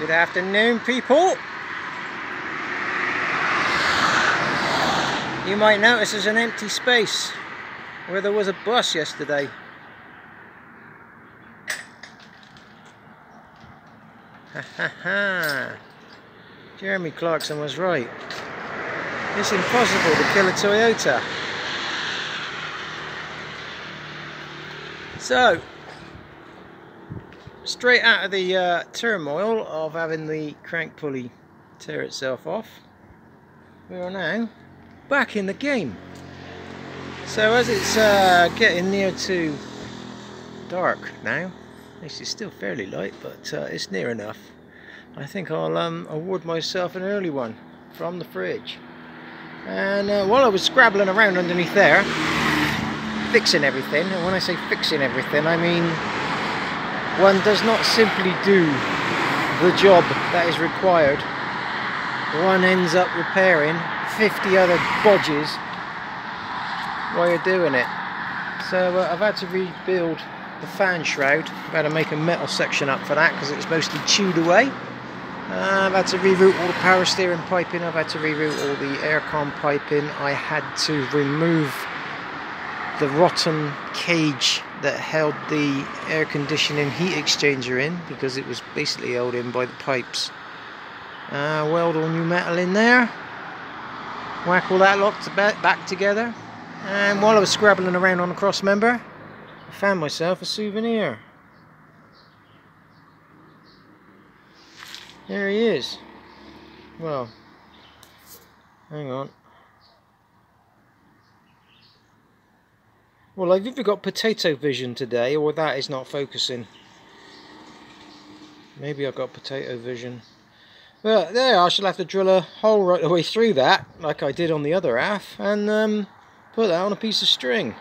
Good afternoon, people. You might notice there's an empty space where there was a bus yesterday. Ha ha ha. Jeremy Clarkson was right. It's impossible to kill a Toyota. So, straight out of the turmoil of having the crank pulley tear itself off, we are now back in the game. So as it's getting near to dark now, this is still fairly light, but it's near enough. I think I'll award myself an early one from the fridge. And while I was scrabbling around underneath there, fixing everything, and when I say fixing everything, I mean one does not simply do the job that is required. One ends up repairing 50 other bodges while you're doing it. So I've had to rebuild the fan shroud. I've had to make a metal section up for that because it's mostly chewed away. I've had to reroute all the power steering piping. I've had to reroute all the aircon piping. I had to remove the rotten cage that held the air conditioning heat exchanger in because it was basically held in by the pipes. Weld all new metal in there, whack all that locked back together, and while I was scrabbling around on the cross member, I found myself a souvenir. There he is. Well, hang on. Well, I've either got potato vision today, or that is not focusing. Maybe I've got potato vision. But there, I shall have to drill a hole right the way through that, like I did on the other half, and put that on a piece of string.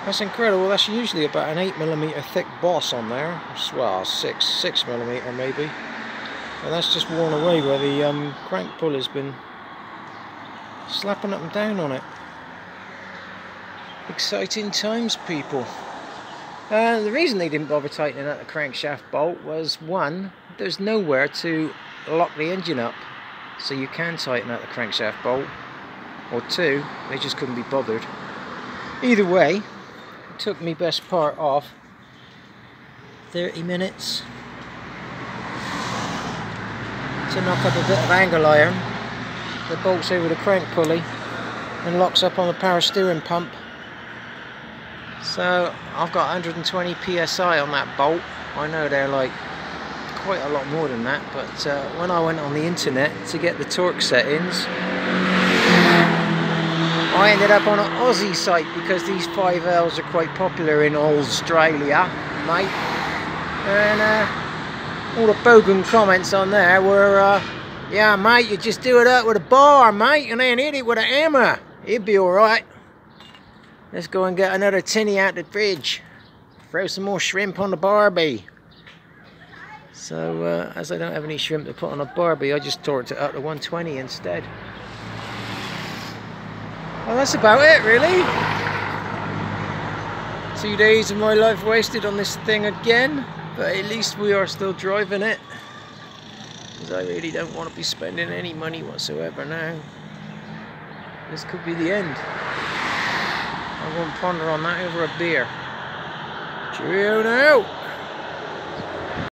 That's incredible. That's usually about an 8mm thick boss on there. Well, 6mm maybe. And that's just worn away where the crank pulley's been slapping up and down on it. Exciting times, people. The reason they didn't bother tightening up the crankshaft bolt was, one, there's nowhere to lock the engine up so you can tighten up the crankshaft bolt, or two, they just couldn't be bothered. Either way, it took me best part of 30 minutes to knock up a bit of angle iron that bolts over the crank pulley and locks up on the power steering pump. So I've got 120 psi on that bolt. I know they're like quite a lot more than that, but when I went on the internet to get the torque settings, I ended up on an Aussie site because these 5Ls are quite popular in Australia, mate. And all the bogan comments on there were, yeah mate, you just do it up with a bar, mate, and then hit it with a hammer. It'd be alright. Let's go and get another tinny out the fridge. Throw some more shrimp on the barbie. So, as I don't have any shrimp to put on a barbie, I just torqued it up to 120 instead. Well, that's about it, really. 2 days of my life wasted on this thing again, but at least we are still driving it. Because I really don't want to be spending any money whatsoever now. This could be the end. I won't ponder on that over a beer. Cheerio now!